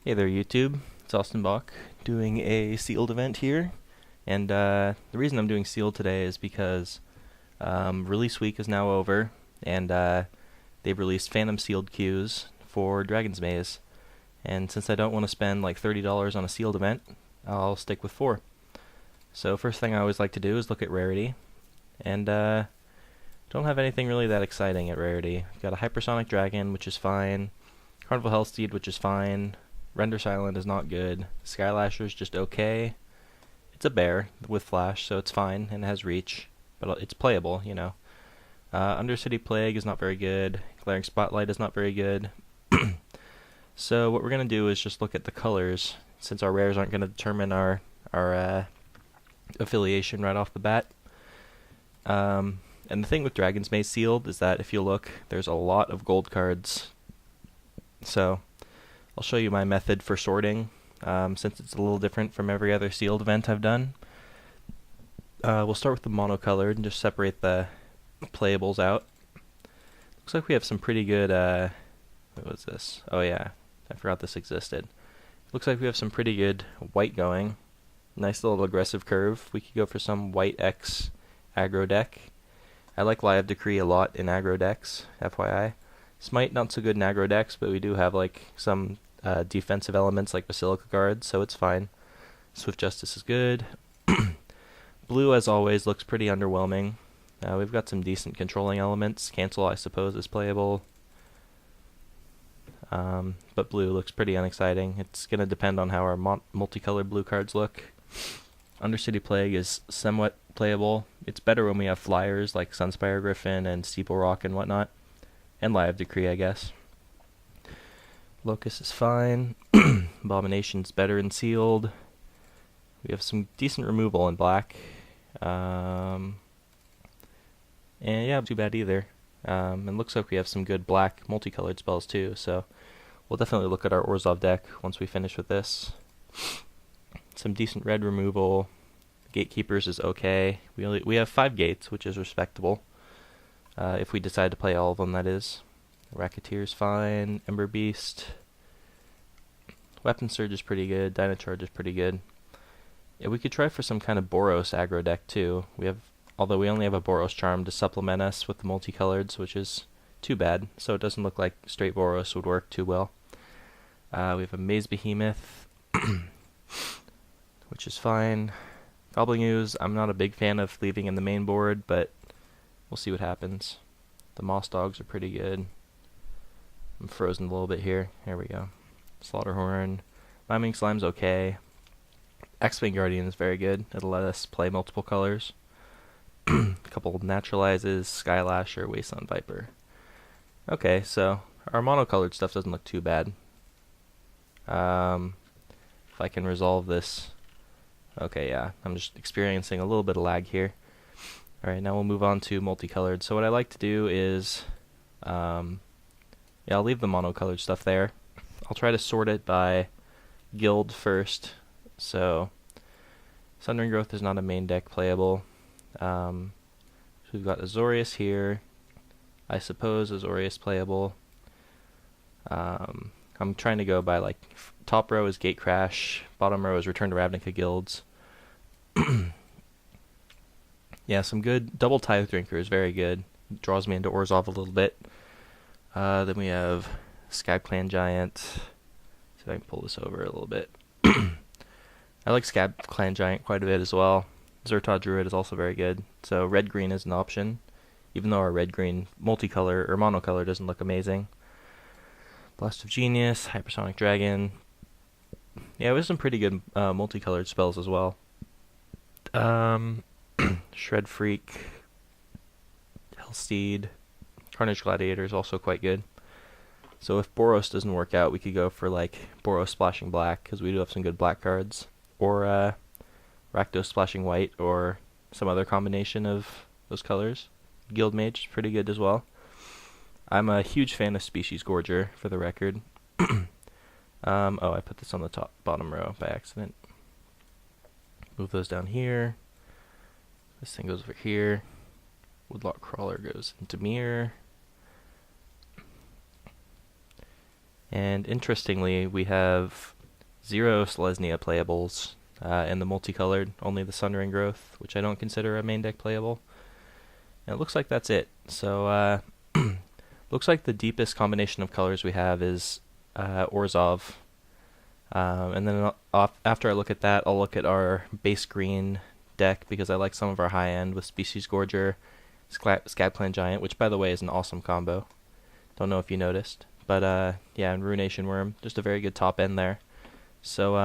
Hey there, YouTube. It's Austin Bach doing a sealed event here. And the reason I'm doing sealed today is because release week is now over, and they've released Phantom sealed queues for Dragon's Maze. And since I don't want to spend like $30 on a sealed event, I'll stick with 4. So first thing I always like to do is look at rarity, and don't have anything really that exciting at rarity. Got a Hypersonic Dragon, which is fine. Carnival Hellsteed, which is fine. Render Silent is not good. Skylasher is just okay. It's a bear with flash, so it's fine, and it has reach, but it's playable, you know. Undercity Plague is not very good. Glaring Spotlight is not very good. So what we're going to do is just look at the colors, since our rares aren't going to determine our affiliation right off the bat. And the thing with Dragon's Maze Sealed is that if you look, there's a lot of gold cards. So I'll show you my method for sorting, since it's a little different from every other sealed event I've done. We'll start with the monocolored and just separate the playables out. Looks like we have some pretty good, what was this? Oh yeah, I forgot this existed. Looks like we have some pretty good white going. Nice little aggressive curve. We could go for some white X aggro deck. I like Lie of Decree a lot in aggro decks, FYI. Smite, not so good in aggro decks, but we do have like some defensive elements like Basilica Guards, so it's fine. Swift Justice is good. Blue, as always, looks pretty underwhelming. We've got some decent controlling elements. Cancel, I suppose, is playable. But blue looks pretty unexciting. It's going to depend on how our multicolored blue cards look. Undercity Plague is somewhat playable. It's better when we have flyers like Sunspire Griffin and Steeple Rock and whatnot. And Lie of Decree, I guess. Locust is fine. Abomination's better in sealed. We have some decent removal in black. And yeah, too bad either. And looks like we have some good black multicolored spells too, so we'll definitely look at our Orzhov deck once we finish with this. Some decent red removal. Gatekeepers is okay. We have 5 gates, which is respectable. If we decide to play all of them, that is. Racketeer's fine. Ember Beast. Weapon Surge is pretty good. Dynacharge is pretty good. Yeah, we could try for some kind of Boros aggro deck too. Although we only have a Boros Charm to supplement us with the multicoloreds, which is too bad. So it doesn't look like straight Boros would work too well. We have a Maze Behemoth, which is fine. Goblin Ooze, I'm not a big fan of leaving in the main board, but we'll see what happens. The Moss Dogs are pretty good. I'm frozen a little bit here. There we go. Slaughterhorn. Miming Slime's okay. X-Wing Guardian is very good. It'll let us play multiple colors. A couple of Naturalizes, Skylasher, Wasteland Viper. Okay, so our monocolored stuff doesn't look too bad. If I can resolve this. Okay, yeah, I'm just experiencing a little bit of lag here. Alright, now we'll move on to multicolored. So what I like to do is, yeah, I'll leave the monocolored stuff there. I'll try to sort it by guild first. So, Sundering Growth is not a main deck playable. So we've got Azorius here. I suppose Azorius playable. I'm trying to go by like top row is Gate Crash, bottom row is Return to Ravnica guilds. Yeah, some good double Tithe Drinker is very good. Draws me into Orzhov a little bit. Then we have Scab Clan Giant. See if I can pull this over a little bit. I like Scab Clan Giant quite a bit as well. Zertod Druid is also very good. So red-green is an option, even though our red-green multicolor or monocolor doesn't look amazing. Blast of Genius, Hypersonic Dragon. Yeah, there's some pretty good multicolored spells as well. Shred Freak, Hellsteed, Carnage Gladiator is also quite good. So if Boros doesn't work out, we could go for like Boros Splashing Black, because we do have some good black cards. Or Rakdos Splashing White, or some other combination of those colors. Guild Mage is pretty good as well. I'm a huge fan of Species Gorger, for the record. Oh, I put this on the bottom row by accident. Move those down here. This thing goes over here. Woodlock Crawler goes into Mirror. And interestingly, we have 0 Selesnya playables in the multicolored, only the Sunring Growth, which I don't consider a main deck playable. And it looks like that's it. So, looks like the deepest combination of colors we have is Orzhov. And then after I look at that, I'll look at our base green deck, because I like some of our high end with Species Gorger, Scab Clan Giant, which by the way is an awesome combo. Don't know if you noticed. But yeah, and Ruination Worm, just a very good top end there. So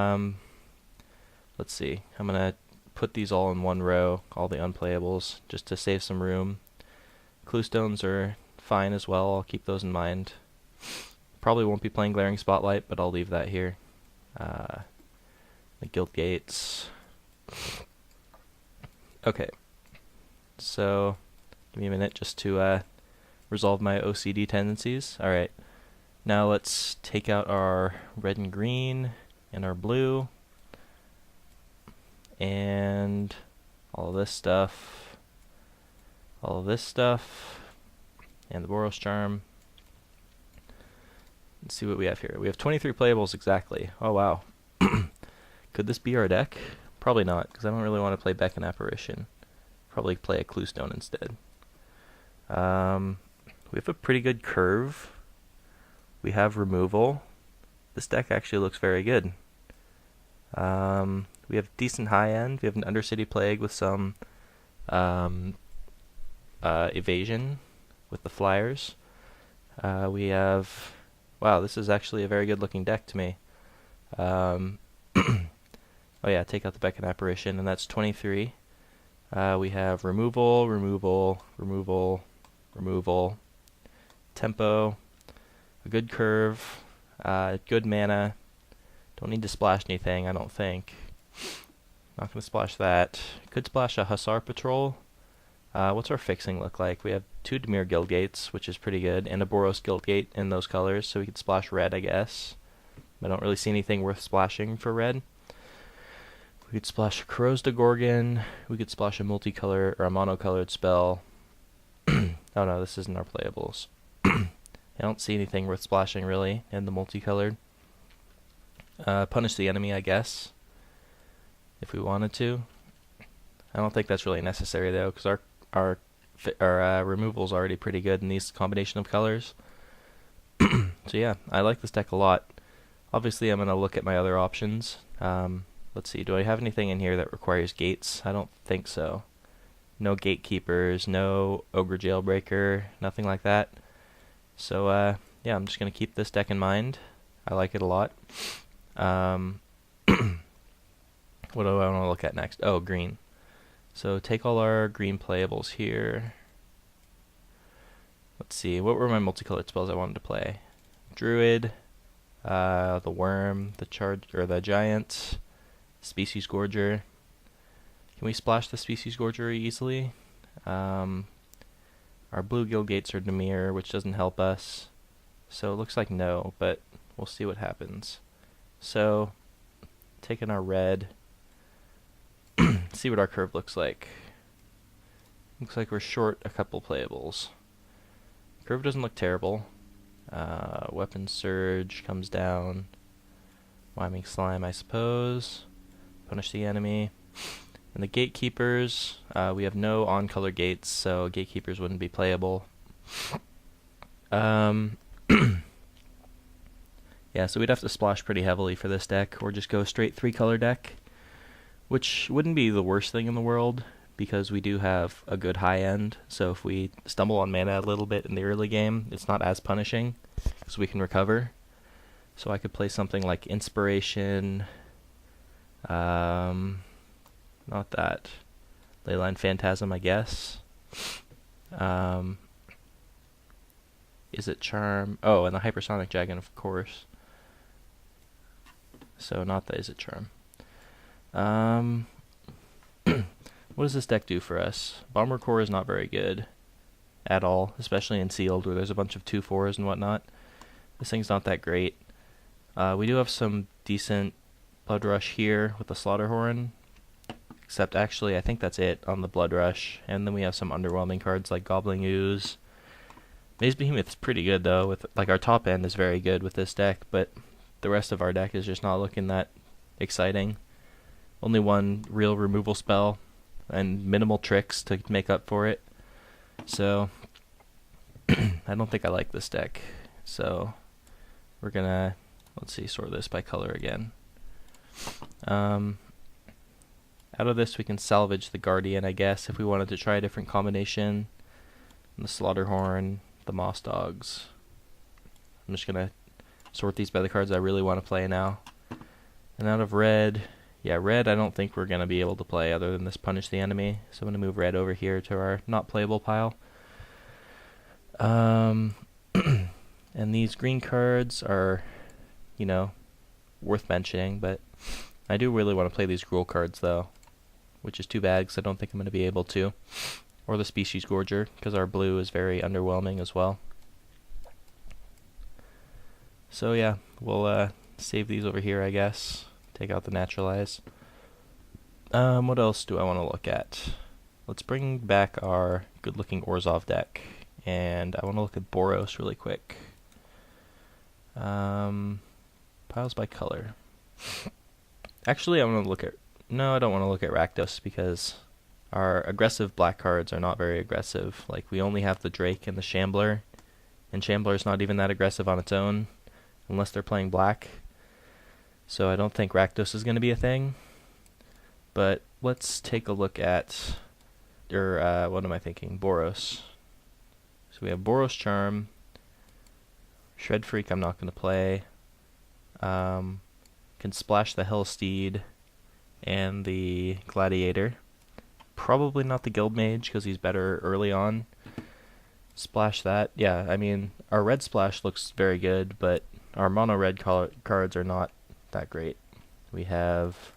let's see. I'm gonna put these all in one row, all the unplayables, just to save some room. Cluestones are fine as well. I'll keep those in mind. Probably won't be playing Glaring Spotlight, but I'll leave that here. The Guild Gates. Okay. So give me a minute just to resolve my OCD tendencies. All right. Now let's take out our red and green and our blue and all of this stuff, and the Boros Charm. Let's see what we have here. We have 23 playables exactly. Oh wow. Could this be our deck? Probably not, because I don't really want to play Beck and Apparition. Probably play a Cluestone instead. We have a pretty good curve. We have removal. This deck actually looks very good. We have decent high end. We have an Undercity Plague with some evasion with the flyers. We have... Wow, this is actually a very good looking deck to me. Oh yeah, take out the Beck and Apparition, and that's 23. We have removal, tempo, a good curve, good mana. Don't need to splash anything, I don't think. Not going to splash that. Could splash a Hussar Patrol. What's our fixing look like? We have 2 Dimir Guild Gates, which is pretty good, and a Boros Guild Gate in those colors, so we could splash red, I guess. I don't really see anything worth splashing for red. We could splash a Corrosed Gorgon. We could splash a multicolor or a monocolored spell. Oh no, this isn't our playables. I don't see anything worth splashing really in the multicolored. Punish the enemy, I guess, if we wanted to. I don't think that's really necessary though, because our removal's already pretty good in these combination of colors. So yeah, I like this deck a lot. Obviously, I'm gonna look at my other options. Let's see, do I have anything in here that requires gates? I don't think so. No gatekeepers, no ogre jailbreaker, nothing like that. So yeah, I'm just gonna keep this deck in mind. I like it a lot. What do I want to look at next? Oh, green. So take all our green playables here. Let's see, what were my multicolored spells I wanted to play? Druid, the Worm, the Giant, Species Gorger. Can we splash the Species Gorger easily? Our blue Guild Gates are Dimir, which doesn't help us. So it looks like no, but we'll see what happens. So, taking our red, see what our curve looks like. Looks like we're short a couple playables. Curve doesn't look terrible. Weapon Surge comes down. Whyming Slime, I suppose. Punish the enemy. And the Gatekeepers, we have no on-color gates, so Gatekeepers wouldn't be playable. Yeah, so we'd have to splash pretty heavily for this deck, or just go straight 3-color deck, which wouldn't be the worst thing in the world, because we do have a good high end, so if we stumble on mana a little bit in the early game, it's not as punishing, because we can recover. So I could play something like Inspiration, not that, Leyline Phantasm, I guess. Is it Charm? Oh, and the Hypersonic Dragon, of course. So not the Is it Charm. What does this deck do for us? Bomber Core is not very good at all, especially in Sealed, where there's a bunch of 2/4s and whatnot. This thing's not that great. We do have some decent Blood Rush here with the Slaughterhorn, except actually I think that's it on the Blood Rush. And then we have some underwhelming cards like Gobbling Ooze, Maze Behemoth's pretty good though. With like our top end is very good with this deck, but the rest of our deck is just not looking that exciting. Only one real removal spell and minimal tricks to make up for it. So I don't think I like this deck. So we're gonna, let's see, sort this by color again. Out of this we can salvage the Guardian, I guess, if we wanted to try a different combination. And the Slaughterhorn, the Moss Dogs. I'm just gonna sort these by the cards I really want to play now. And out of red, yeah, red I don't think we're gonna be able to play other than this Punish the Enemy. So I'm gonna move red over here to our not playable pile. And these green cards are, you know, worth mentioning, but I do really want to play these Gruul cards though, which is too bad because I don't think I'm going to be able to. Or the Species Gorger, because our blue is very underwhelming as well. So yeah, we'll save these over here, I guess. Take out the Naturalize. What else do I want to look at? Let's bring back our good-looking Orzhov deck, and I want to look at Boros really quick. Piles by color. Actually, I want to look at... No, I don't want to look at Rakdos because our aggressive black cards are not very aggressive. Like, we only have the Drake and the Shambler, and Shambler's not even that aggressive on its own, unless they're playing black. So I don't think Rakdos is going to be a thing. But let's take a look at... what am I thinking? Boros. So we have Boros Charm. Shred Freak I'm not going to play. Can splash the Hellsteed and the Gladiator. Probably not the Guild Mage because he's better early on. Splash that. Yeah, I mean, our red splash looks very good, but our mono red cards are not that great. We have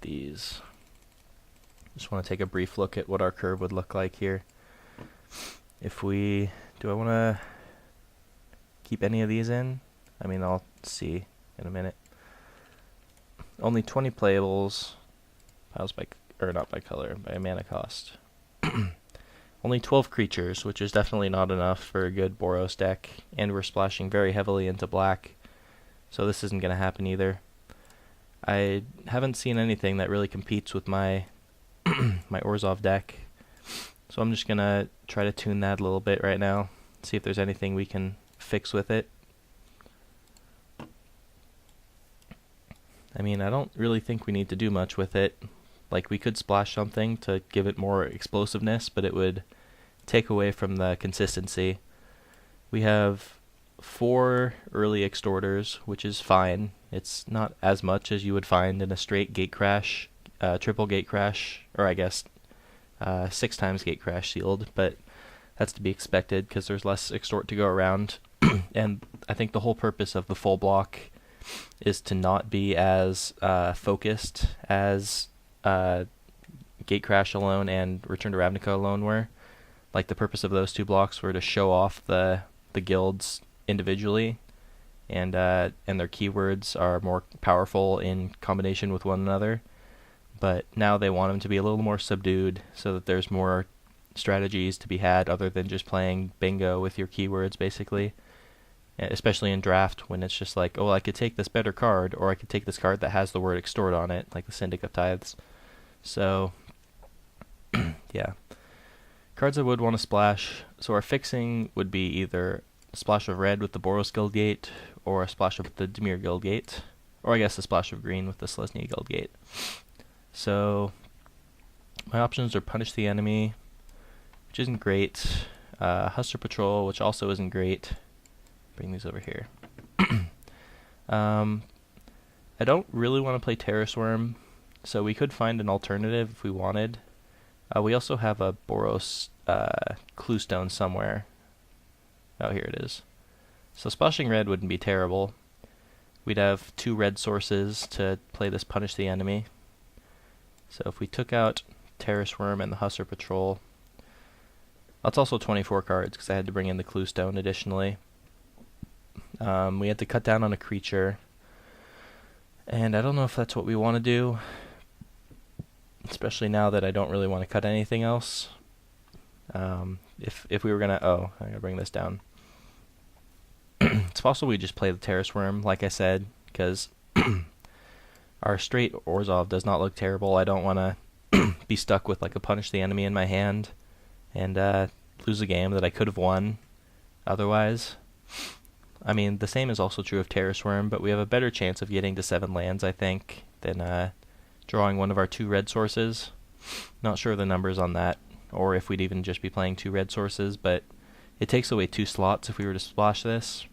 these. Just want to take a brief look at what our curve would look like here. If we... Do I want to keep any of these in? I mean, I'll see in a minute. Only 20 playables. Piles by... Or not by color, by mana cost. Only 12 creatures, which is definitely not enough for a good Boros deck. And we're splashing very heavily into black. So this isn't going to happen either. I haven't seen anything that really competes with my my Orzhov deck. So I'm just going to try to tune that a little bit right now. See if there's anything we can fix with it. I mean, I don't really think we need to do much with it. Like, we could splash something to give it more explosiveness, but it would take away from the consistency. We have 4 early Extorters, which is fine. It's not as much as you would find in a straight Gate Crash, triple Gate Crash, or I guess 6 times Gate Crash sealed, but that's to be expected because there's less Extort to go around. And I think the whole purpose of the full block is to not be as focused as Gate Crash alone and Return to Ravnica alone were. Like, the purpose of those 2 blocks were to show off the guilds individually, and their keywords are more powerful in combination with one another. But now they want them to be a little more subdued so that there's more strategies to be had other than just playing bingo with your keywords, basically. Especially in draft, when it's just like, oh, I could take this better card, or I could take this card that has the word extort on it, like the Syndic of Tithes. So, yeah. Cards I would want to splash. So our fixing would be either a splash of red with the Boros Guildgate, or a splash of the Dimir Guildgate, or I guess a splash of green with the Selesnya Guildgate. So, my options are Punish the Enemy, which isn't great, Huster Patrol, which also isn't great. Bring these over here. I don't really want to play Terrace Worm, so we could find an alternative if we wanted. We also have a Boros Cluestone somewhere. Oh, here it is. So splashing red wouldn't be terrible. We'd have 2 red sources to play this Punish the Enemy. So if we took out Terrace Worm and the Hussar Patrol, that's also 24 cards because I had to bring in the Cluestone additionally. We had to cut down on a creature, and I don't know if that's what we want to do, especially now that I don't really want to cut anything else. if we were gonna, oh, I gotta bring this down. It's possible we just play the Terrace Worm, like I said, because our straight Orzhov does not look terrible. I don't want to be stuck with like a punish the enemy in my hand and lose a game that I could have won otherwise. I mean, the same is also true of Terrace Worm, but we have a better chance of getting to 7 lands, I think, than drawing one of our 2 red sources. Not sure the numbers on that, or if we'd even just be playing 2 red sources, but it takes away 2 slots if we were to splash this,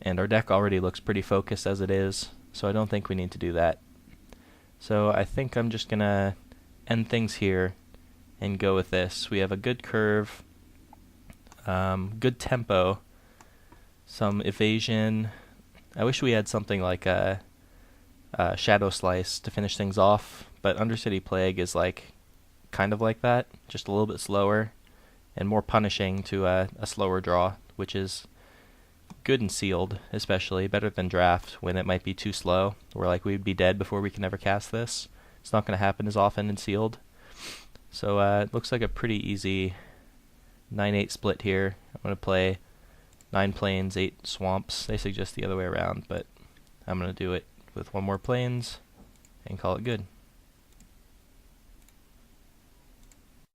and our deck already looks pretty focused as it is, so I don't think we need to do that. So I think I'm just gonna end things here and go with this. We have a good curve, good tempo, some evasion. I wish we had something like a Shadow Slice to finish things off, but Undercity Plague is like kind of like that, just a little bit slower and more punishing to a slower draw, which is good and sealed, especially better than draft when it might be too slow. We're like we'd be dead before we can ever cast this. It's not going to happen as often in sealed. So it looks like a pretty easy 9-8 split here. I'm going to play 9 plains, 8 swamps. They suggest the other way around, but I'm going to do it with 1 more plains and call it good.